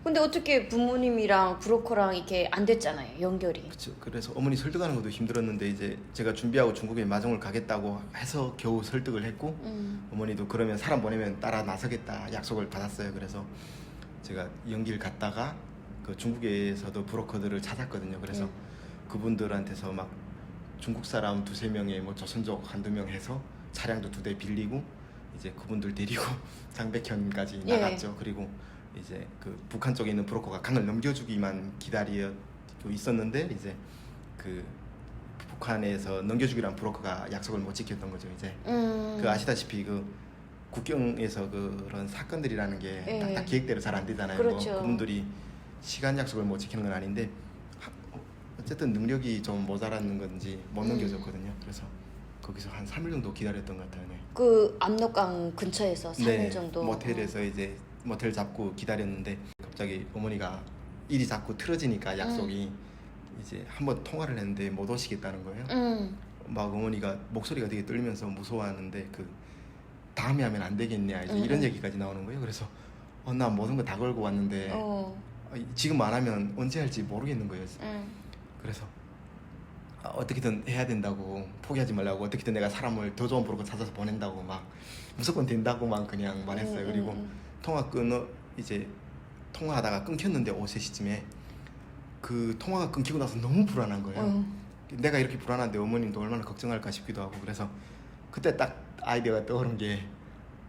근데 어떻게 부모님이랑 브로커랑 이렇게 안 됐잖아요, 연결이. 그렇죠. 그래서 어머니 설득하는 것도 힘들었는데 이제 제가 준비하고 중국에 마중을 가겠다고 해서 겨우 설득을 했고 어머니도 그러면 사람 보내면 따라 나서겠다 약속을 받았어요. 그래서 제가 연길 갔다가 그 중국에서도 브로커들을 찾았거든요. 그래서 그분들한테서 막 중국 사람 두세 명에 뭐 조선족 한두 명 해서 차량도 2대 빌리고 이제 그분들 데리고 장백현까지 예. 나갔죠. 그리고 이제 그 북한 쪽에 있는 브로커가 강을 넘겨주기만 기다리고 있었는데 이제 그 북한에서 넘겨주기란 브로커가 약속을 못 지켰던 거죠. 이제 그 아시다시피 그 국경에서 그런 사건들이라는 게 예. 딱 계획대로 잘 안 되잖아요. 그렇죠. 뭐 그분들이 시간 약속을 못 지키는 건 아닌데 어쨌든 능력이 좀 모자라는 건지 못 넘겨줬거든요. 그래서 거기서 한 3일 정도 기다렸던 것 같아요. 네. 그 압록강 근처에서 3일 네, 정도. 모텔에서 이제 모텔 잡고 기다렸는데 갑자기 어머니가 일이 자꾸 틀어지니까 약속이 이제 한번 통화를 했는데 못 오시겠다는 거예요. 막 어머니가 목소리가 되게 떨리면서 무서워하는데 그 다음에 하면 안 되겠냐 이제 이런 얘기까지 나오는 거예요. 그래서 나 모든 거 다 걸고 왔는데 지금 안 하면 언제 할지 모르겠는 거예요. 그래서 어떻게든 해야 된다고 포기하지 말라고 어떻게든 내가 사람을 더 좋은 브로커 찾아서 보낸다고 막 무조건 된다고만 그냥 말했어요. 그리고 통화 끊어 이제 통화하다가 끊겼는데 오후 3시쯤에 그 통화가 끊기고 나서 너무 불안한 거예요. 내가 이렇게 불안한데 어머님도 얼마나 걱정할까 싶기도 하고 그래서 그때 딱 아이디어가 떠오른 게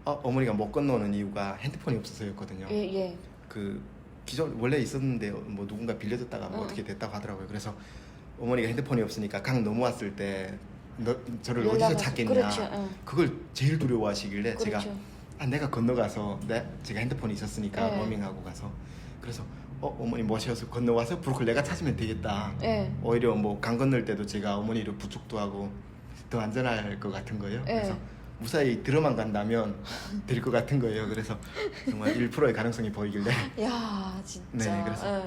어머니가 못 건너오는 이유가 핸드폰이 없어서였거든요. 예. 그 기존 원래 있었는데 뭐 누군가 빌려줬다가 뭐 어떻게 됐다고 하더라고요. 그래서 어머니가 핸드폰이 없으니까 강 넘어왔을 때 저를 어디서 찾겠냐. 그렇죠. 그걸 제일 두려워하시길래 그렇죠. 제가 내가 건너가서 제가 핸드폰이 있었으니까 네. 로밍하고 가서 그래서 어머니 모셔서 건너와서 브로콜 내가 찾으면 되겠다. 네. 오히려 뭐 강 건널 때도 제가 어머니를 부축도 하고 더 안전할 것 같은 거예요. 네. 그래서 무사히 들어만 간다면 될 것 같은 거예요. 그래서 정말 1%의 가능성이 보이길래 야 진짜. 네, 그래서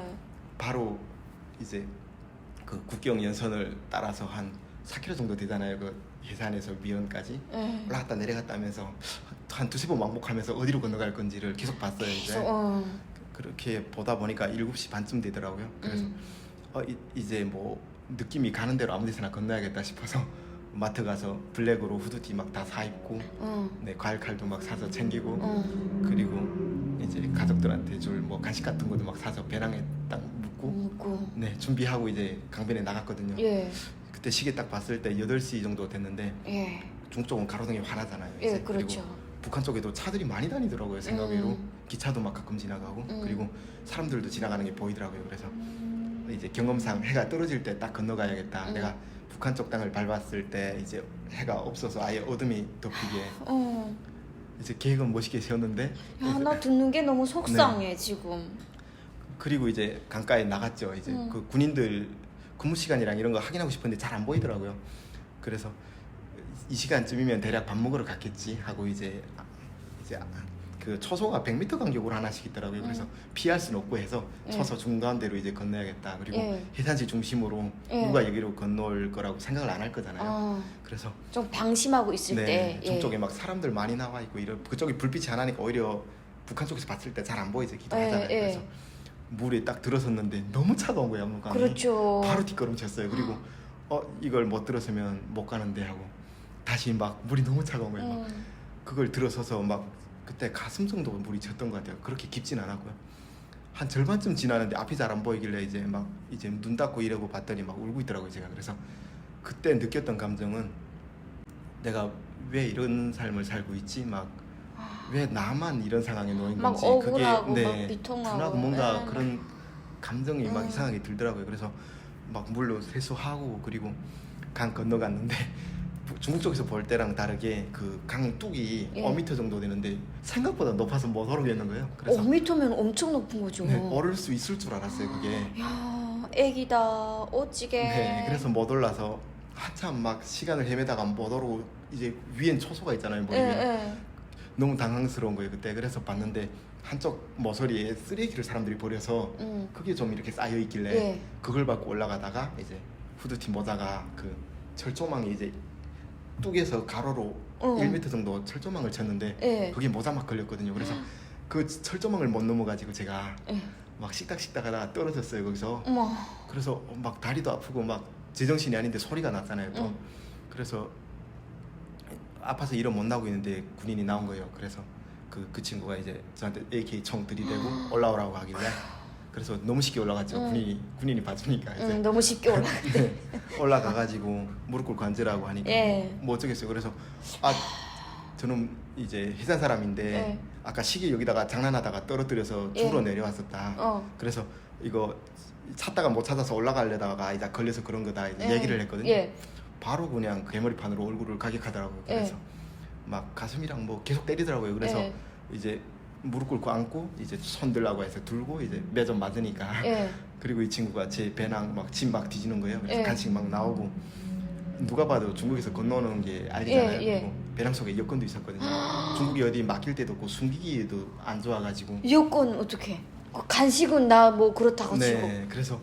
바로 이제 그 국경 연선을 따라서 한 4km 정도 되잖아요. 그 해산에서 미연까지 올라갔다 내려갔다 하면서 한 2-3번 왕복하면서 어디로 건너갈 건지를 계속 봤어요. 이제 그렇게 보다 보니까 7시 반쯤 되더라고요. 그래서 이제 뭐 느낌이 가는 대로 아무 데서나 건너야겠다 싶어서 마트 가서 블랙으로 후드티 막 다 사 입고 네, 과일 칼도 막 사서 챙기고 그리고 이제 가족들한테 줄 뭐 간식 같은 것도 막 사서 배낭에 딱 묶고 네, 준비하고 이제 강변에 나갔거든요. 예. 그때 시계 딱 봤을 때 8시 정도 됐는데 예. 중국 쪽은 가로등이 환하잖아요. 예, 그렇죠. 그리고 북한 쪽에도 차들이 많이 다니더라고요. 생각외로 기차도 막 가끔 지나가고 그리고 사람들도 지나가는 게 보이더라고요. 그래서 이제 경험상 해가 떨어질 때 딱 건너가야겠다. 내가 북한 쪽 땅을 밟았을 때 이제 해가 없어서 아예 어둠이 덮이게 이제 계획은 멋있게 세웠는데 야, 나 듣는 게 너무 속상해 지금. 그리고 이제 강가에 나갔죠. 이제 그 군인들 근무 시간이랑 이런 거 확인하고 싶은데 잘 안 보이더라고요. 그래서 이 시간쯤이면 대략 밥 먹으러 갔겠지 하고 이제 그 초소가 100m 간격으로 하나씩 있더라고요. 그래서 피할 수는 없고 해서 초소 중간대로 이제 건너야겠다. 그리고 해산시 중심으로 누가 여기로 건널 거라고 생각을 안 할 거잖아요. 그래서 좀 방심하고 있을 때 중쪽에 막 사람들 많이 나와 있고 그쪽이 불빛이 안 하니까 오히려 북한 쪽에서 봤을 때 잘 안 보이죠. 기도하잖아요. 그래서 물에 딱 들어섰는데 너무 차가운 거예요. 압록강이. 그렇죠. 바로 뒷걸음쳤어요. 그리고 이걸 못 들어서면 못 가는데 하고 다시 막 물이 너무 차가운 거예요. 막 그걸 들어서서 막 그때 가슴 정도 물이 찼던 것 같아요. 그렇게 깊진 않았고요. 한 절반쯤 지나는데 앞이 잘 안 보이길래 이제 눈 닫고 이러고 봤더니 막 울고 있더라고요. 제가 그래서 그때 느꼈던 감정은 내가 왜 이런 삶을 살고 있지? 막 왜 나만 이런 상황에 놓인 막 건지 억울하고 그게 막 비통하고 분하고 뭔가 그런 감정이 막 이상하게 들더라고요. 그래서 막 물로 세수하고 그리고 강 건너갔는데 중국 쪽에서 볼 때랑 다르게 그 강 뚝이 5m 정도 되는데 생각보다 높아서 못 오르겠는 거예요. 그래서 5m면 엄청 높은 거죠. 네, 오를 수 있을 줄 알았어요. 그게. 야, 애기다 어찌게. 네, 그래서 못 올라서 한참 막 시간을 헤매다가 못 오르고 이제 위엔 초소가 있잖아요. 머리 위에. 너무 당황스러운 거예요 그때. 그래서 봤는데 한쪽 모서리에 쓰레기를 사람들이 버려서 그게 좀 이렇게 쌓여 있길래 그걸 받고 올라가다가 이제 후드티 모자가 그 철조망이 이제 뚝에서 가로로 1m 정도 철조망을 쳤는데 그게 모자 막 걸렸거든요. 그래서 그 철조망을 못 넘어가지고 제가 막 씩닥씩닥 하다가 떨어졌어요 거기서. 어머. 그래서 막 다리도 아프고 막 제정신이 아닌데 소리가 났잖아요 또. 응. 그래서 아파서 일어 못 나오고 있는데 군인이 나온 거예요. 그래서 그 친구가 이제 저한테 AK 총 들이대고 올라오라고 하길래 그래서 너무 쉽게 올라갔죠. 군인이 봐주니까 이제 너무 쉽게 올라갔대. 올라가가지고 무릎 꿇고 앉으라고 하니까 예. 뭐 어쩌겠어요. 그래서 저는 이제 해산 사람인데 예. 아까 시계 여기다가 장난하다가 떨어뜨려서 주로 예. 내려왔었다. 그래서 이거 찾다가 못 찾아서 올라가려다가 이제 걸려서 그런 거다 이제 얘기를 했거든요. 예. 바로 그냥 괴머리판으로 얼굴을 가격하더라고요. 그래서 막 가슴이랑 뭐 계속 때리더라고요. 그래서 예. 이제 무릎 꿇고 앉고 이제 손 들라고 해서 들고 이제 매점 맞으니까 예. 그리고 이 친구가 제 배낭 막 짐 막 뒤지는 거예요. 그래서 예. 간식 막 나오고 누가 봐도 중국에서 건너오는 게 알리잖아요. 예, 예. 그리고 배낭 속에 여권도 있었거든요. 중국이 어디 맡길 때도 없고 숨기기에도 안 좋아가지고. 여권 어떻게? 간식은 나 뭐 그렇다고 치고. 네, 그래서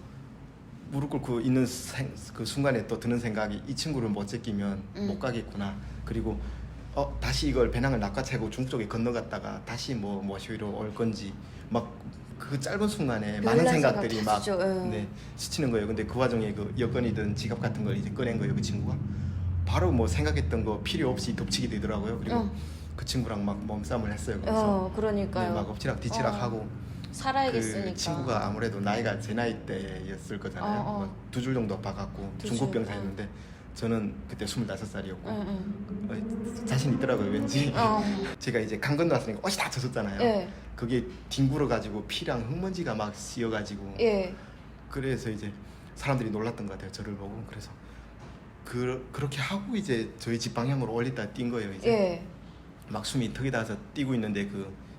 무릎 꿇고 있는 그 순간에 또 드는 생각이 이 친구를 못 제끼면 못 가겠구나. 그리고 다시 이걸 배낭을 낚아채고 중국 쪽에 건너갔다가 다시 뭐 모시러 올 건지 막 그 짧은 순간에 많은 생각들이 막 네, 스치는 거예요. 근데 그 와중에 그 여권이든 지갑 같은 걸 이제 꺼낸 거예요. 그 친구가 바로 뭐 생각했던 거 필요 없이 덮치게 되더라고요. 그리고 그 친구랑 막 몸싸움을 했어요. 그래서 그러니까요. 네, 막 엎치락 뒤치락 하고. 살아야겠으니까. 그 친구가 아무래도 나이가 제 나이 때였을 거잖아요. 2줄 정도 봐갖고 중국병사였는데 저는 그때 25살이었고 자신 있더라고요 왠지. 제가 이제 강 건너왔으니까 옷이 다 젖었잖아요. 예. 그게 뒹굴어가지고 피랑 흙먼지가 막 씌어가지고 예. 그래서 이제 사람들이 놀랐던 것 같아요 저를 보고. 그래서 그렇게 하고 이제 저희 집 방향으로 올리다 뛴 거예요 이제. 예. 막 숨이 턱이 닿아서 뛰고 있는데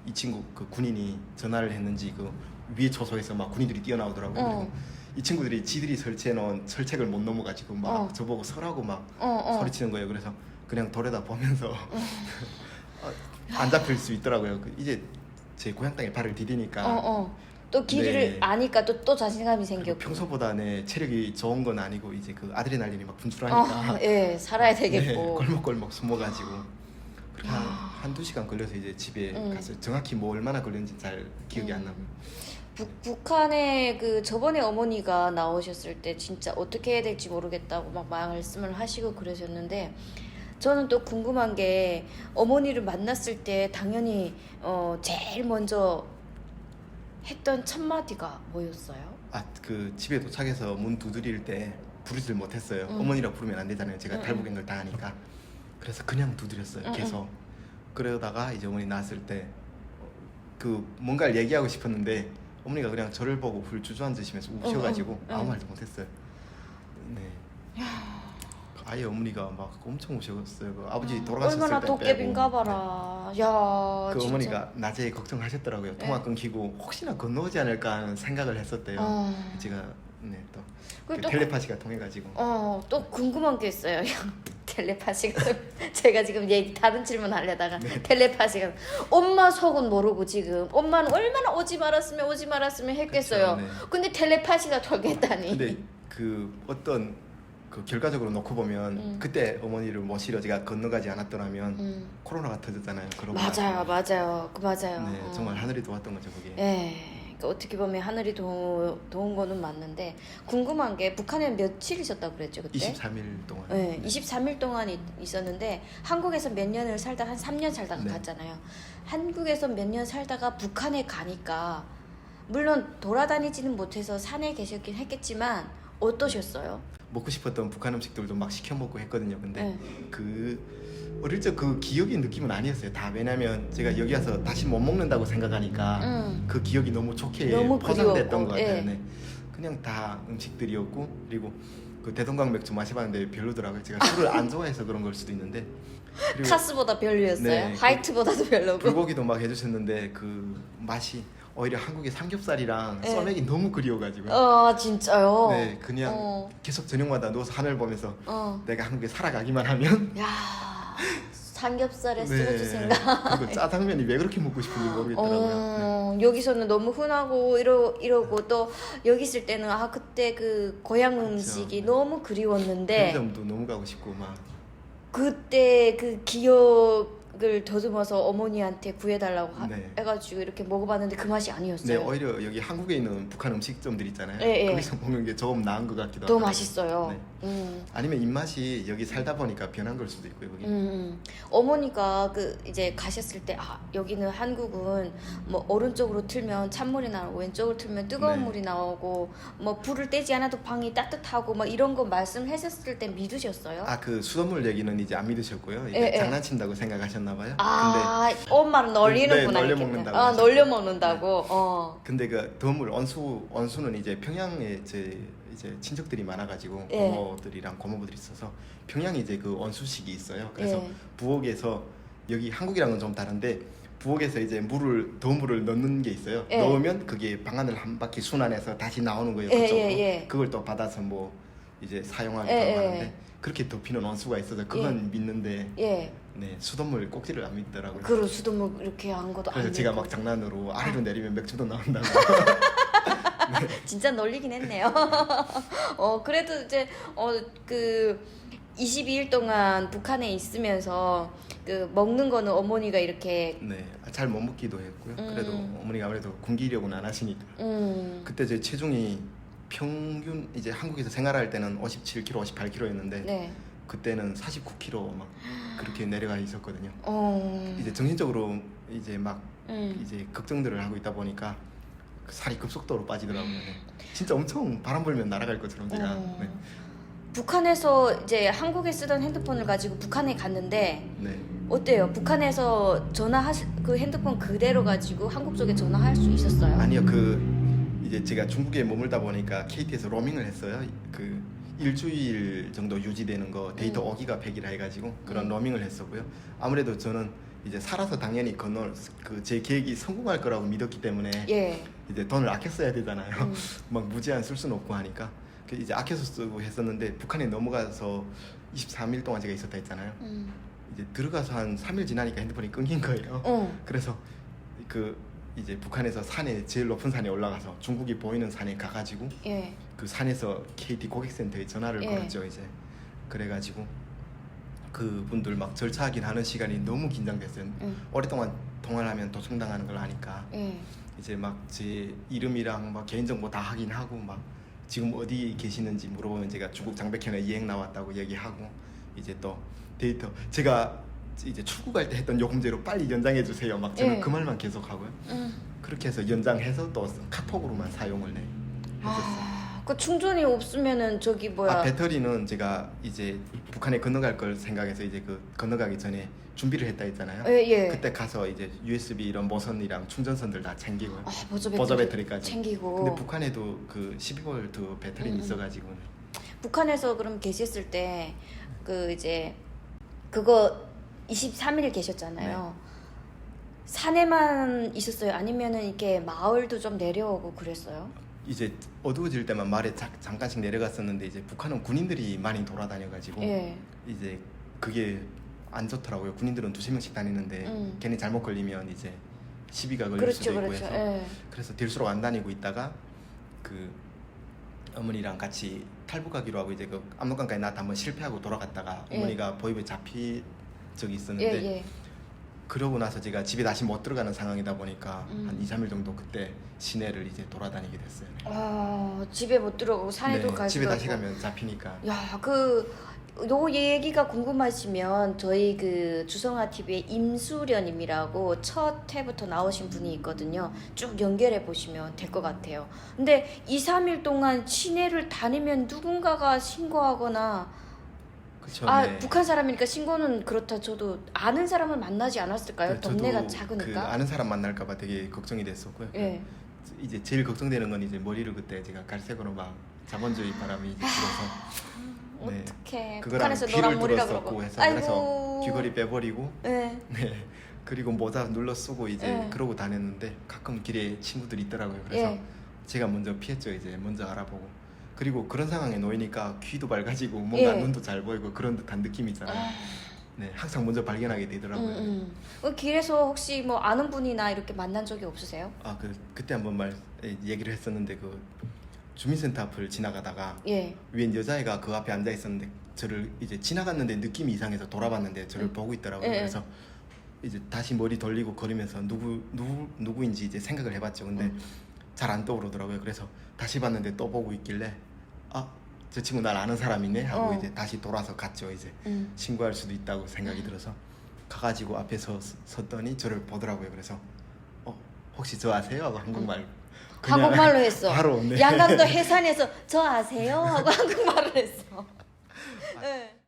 이 친구 그 군인이 전화를 했는지 그 위에 초소에서 막 군인들이 뛰어나오더라고요. 그리고 이 친구들이 지들이 설치해놓은 철책을 못 넘어가지고 막 저보고 서라고 막 소리치는 거예요. 그래서 그냥 돌에다 보면서 안 잡힐 수 있더라고요. 이제 제 고향 땅에 발을 디디니까 또 길을 네. 아니까 또 자신감이 생겼고. 평소보다 내 체력이 좋은 건 아니고 이제 그 아드레날린이 막 분출하니까 예, 살아야 네, 되겠고. 골목골목 숨어가지고 그렇게 한두 시간 걸려서 이제 집에 갔어요. 정확히 뭐 얼마나 걸렸는지 잘 기억이 안 나고요. 북한에 그 저번에 어머니가 나오셨을 때 진짜 어떻게 해야 될지 모르겠다고 막 말씀을 하시고 그러셨는데 저는 또 궁금한 게 어머니를 만났을 때 당연히 제일 먼저 했던 첫 마디가 뭐였어요? 그 집에 도착해서 문 두드릴 때 부르지를 못했어요. 어머니라 부르면 안 되잖아요. 제가 탈북인 걸 다 하니까. 그래서 그냥 두드렸어요. 계속. 그러다가 이제 어머니 나왔을 때 그 뭔가를 얘기하고 싶었는데 어머니가 그냥 저를 보고 훌 주저앉으시면서 우셔가지고 아무 말도 못했어요. 네. 아예 어머니가 막 엄청 우셨어요. 그 아버지 돌아가셨을 얼마나 때 도깨비인가 빼고. 봐라. 야, 그 진짜. 어머니가 낮에 걱정하셨더라고요. 통화 끊기고 혹시나 건너오지 않을까 하는 생각을 했었대요. 제가 또 그 텔레파시가 통해가지고. 또 궁금한 게 있어요. 텔레파시가 제가 지금 다른 질문 하려다가 텔레파시가 엄마 속은 모르고 지금 엄마는 얼마나 오지 말았으면 했겠어요. 그쵸, 네. 근데 텔레파시가 통했다니. 근데 그 어떤 그 결과적으로 놓고 보면 그때 어머니를 모시러 제가 건너가지 않았더라면 코로나가 터졌잖아요. 맞아요. 네, 정말 하늘이 도왔던 거죠 그게. 예. 그러니까 어떻게 보면 하늘이 도운 거는 맞는데 궁금한 게 북한에 며칠이셨다고 그랬죠 그때? 23일 동안. 네, 23일 동안 있었는데 한국에서 몇 년을 살다가 한 3년 살다가 네. 갔잖아요. 한국에서 몇 년 살다가 북한에 가니까 물론 돌아다니지는 못해서 산에 계셨긴 했겠지만 어떠셨어요? 먹고 싶었던 북한 음식들도 막 시켜 먹고 했거든요. 근데 네. 그 어릴 적 그 기억의 느낌은 아니었어요. 다 왜냐면 제가 여기 와서 다시 못 먹는다고 생각하니까 그 기억이 너무 좋게 너무 포장됐던 그리웠고, 것 같아요. 예. 네. 그냥 다 음식들이었고 그리고 그 대동강 맥주 마셔봤는데 별로더라고요. 제가 술을 안 좋아해서 그런 걸 수도 있는데 그리고 카스보다 별로였어요? 네, 화이트보다도 별로고? 불고기도 막 해주셨는데 그 맛이 오히려 한국의 삼겹살이랑 네. 소맥이 너무 그리워가지고 진짜요? 네 그냥 계속 저녁마다 누워서 하늘 보면서 어. 내가 한국에 살아가기만 하면 야 삼겹살에 네. 소주 생각. 그리고 짜장면이 왜 그렇게 먹고 싶은지 모르겠더라고요. 네. 여기서는 너무 흔하고 이러고 또 여기 있을 때는 그때 그 고향 음식이 너무 그리웠는데 편의점도 너무 가고 싶고 막 그때 그 기억 더듬어서 어머니한테 구해달라고 네. 해가지고 이렇게 먹어봤는데 그 맛이 네, 아니었어요. 오히려 여기 한국에 있는 북한 음식점들 있잖아요. 예, 예. 거기서 먹는 게 조금 나은 것 같기도 더 하고. 맛있어요. 네. 아니면 입맛이 여기 살다 보니까 변한 걸 수도 있고요. 거기. 어머니가 그 이제 가셨을 때 여기는 한국은 뭐 오른쪽으로 틀면 찬물이 나오고 왼쪽으로 틀면 뜨거운 네. 물이 나오고 뭐 불을 떼지 않아도 방이 따뜻하고 막 이런 거 말씀하셨을 때 믿으셨어요? 그 수돗물 얘기는 이제 안 믿으셨고요. 이제 예, 예. 장난친다고 생각하셨나 봐요. 엄마를 놀리는구나. 네, 놀려 이렇게. 먹는다고 놀려 하셨죠. 먹는다고. 근데 그 더물 원수는 이제 평양에 이제 친척들이 많아가지고 예. 고모들이랑 고모부들이 있어서 평양에 이제 그 원수식이 있어요. 그래서 예. 부엌에서 여기 한국이랑은 좀 다른데 부엌에서 이제 더물을 넣는 게 있어요. 예. 넣으면 그게 방안을 한 바퀴 순환해서 다시 나오는 거예요. 예, 그쪽으로. 예. 그걸 또 받아서 뭐 이제 사용하기도 예, 예. 하는데 그렇게 덮이는 원수가 있어서 그건 믿는데 예. 네, 수돗물 꼭지를 안 믿더라고요. 그리고 수돗물 이렇게 한 것도 그래서 안 제가 믿고. 막 장난으로 아래로 내리면 맥주도 나온다고. 진짜 놀리긴 했네요. 그래도 이제 그 22일 동안 북한에 있으면서 그 먹는 거는 어머니가 이렇게 네, 잘 못 먹기도 했고요. 그래도 어머니가 아무래도 군기력은 안 하시니까. 그때 제 체중이 평균 이제 한국에서 생활할 때는 57kg, 58kg였는데 네. 그때는 49kg 막 그렇게 내려가 있었거든요. 어. 이제 정신적으로 이제 막 음. 이제 걱정들을 하고 있다 보니까 그 살이 급속도로 빠지더라고요. 네. 진짜 엄청 바람 불면 날아갈 것처럼 제가. 네. 북한에서 이제 한국에 쓰던 핸드폰을 가지고 북한에 갔는데 네. 어때요? 북한에서 그 핸드폰 그대로 가지고 한국 쪽에 전화할 수 있었어요? 아니요, 이제 제가 중국에 머물다 보니까 KT에서 로밍을 했어요. 그 일주일 정도 유지되는 거 데이터 5기가 100이라 해가지고 그런 로밍을 했었고요. 아무래도 저는 이제 살아서 당연히 제 계획이 성공할 거라고 믿었기 때문에 예. 이제 돈을 아껴 써야 되잖아요. 막 무제한 쓸 수는 없고 하니까 이제 아껴서 쓰고 했었는데 북한에 넘어가서 23일 동안 제가 있었다 했잖아요. 이제 들어가서 한 3일 지나니까 핸드폰이 끊긴 거예요. 그래서 이제 북한에서 산에 제일 높은 산에 올라가서 중국이 보이는 산에 가가지고 예. 그 산에서 KT 고객센터에 전화를 예. 걸었죠. 이제 그래가지고 그분들 막 절차하긴 하는 시간이 너무 긴장됐어요. 오랫동안 통화를 하면 도청당하는 걸 아니까 예. 이제 막 제 이름이랑 막 개인정보 다 확인 하고 막 지금 어디 계시는지 물어보면 제가 중국 장백현에 여행 나왔다고 얘기하고 이제 또 데이터 제가 이제 출국할 때 했던 요금제로 빨리 연장해 주세요. 막 저는 예. 그 말만 계속 하고요. 그렇게 해서 연장해서 또 카톡으로만 사용을 했었어요. 그 충전이 없으면은 저기 뭐야? 배터리는 제가 이제 북한에 건너갈 걸 생각해서 이제 그 건너가기 전에 준비를 했다 했잖아요. 예. 그때 가서 이제 USB 이런 모선이랑 충전선들 다 챙기고요. 보조 보조 배터리까지 챙기고. 근데 북한에도 그 12V 배터리는 있어가지고 북한에서 그럼 계셨을 때 그 이제 그거 23일 계셨잖아요. 산에만 있었어요? 아니면은 이렇게 마을도 좀 내려오고 그랬어요? 이제 어두워질 때만 마을에 잠깐씩 내려갔었는데 이제 북한은 군인들이 많이 돌아다녀가지고 예. 이제 그게 안 좋더라고요. 군인들은 2~3명씩 다니는데 걔네 잘못 걸리면 이제 시비가 걸릴 수도 있고 해서 예. 그래서 될수록 안 다니고 있다가 그 어머니랑 같이 탈북하기로 하고 이제 그 압록강까지 나한테 한번 실패하고 돌아갔다가 어머니가 보입에 잡힌 적이 있었는데 예. 그러고 나서 제가 집에 다시 못 들어가는 상황이다 보니까 한 2~3일 정도 그때 시내를 이제 돌아다니게 됐어요. 집에 못 들어가고 산에도 네, 갈 집에 수가 다시 없고. 가면 잡히니까. 야, 요 얘기가 궁금하시면 저희 그 주성아 TV의 임수련님이라고 첫 회부터 나오신 분이 있거든요. 쭉 연결해 보시면 될 것 같아요. 근데 2~3일 동안 시내를 다니면 누군가가 신고하거나 그쵸, 네. 북한 사람이니까 신고는 그렇다 쳐도 아는 사람을 만나지 않았을까요? 그 동네가 저도 작으니까. 그 아는 사람 만날까봐 되게 걱정이 됐었고요. 예. 이제 제일 걱정되는 건 이제 머리를 그때 제가 갈색으로 막 자본주의 바람이 이제 불어서 네. 어떡해. 그거랑 북한에서 귀를 노란 머리라 뚫었었고 그러고. 해서 그래서 귀걸이 빼버리고 예. 네. 그리고 모자 눌러 쓰고 이제 예. 그러고 다녔는데 가끔 길에 친구들이 있더라고요. 그래서 예. 제가 먼저 피했죠. 이제 먼저 알아보고 그리고 그런 상황에 놓이니까 귀도 밝아지고 뭔가 예. 눈도 잘 보이고 그런 듯한 느낌이 있잖아요. 네, 항상 먼저 발견하게 되더라고요. 길에서 혹시 뭐 아는 분이나 이렇게 만난 적이 없으세요? 그때 한번 얘기를 했었는데 그 주민센터 앞을 지나가다가 예. 웬 여자애가 그 앞에 앉아 있었는데 저를 이제 지나갔는데 느낌이 이상해서 돌아봤는데 저를 보고 있더라고요. 예. 그래서 이제 다시 머리 돌리고 걸으면서 누구인지 이제 생각을 해봤죠. 근데 잘 안 떠오르더라고요. 그래서 다시 봤는데 또 보고 있길래 저 친구 날 아는 사람이네 하고 이제 다시 돌아서 갔죠. 이제 신고할 수도 있다고 생각이 들어서 가가지고 앞에 섰더니 저를 보더라고요. 그래서 혹시 저 아세요? 하고 한국말로 했어. 바로 네. 양강도 해산에서 저 아세요? 하고 한국말을 했어. 네.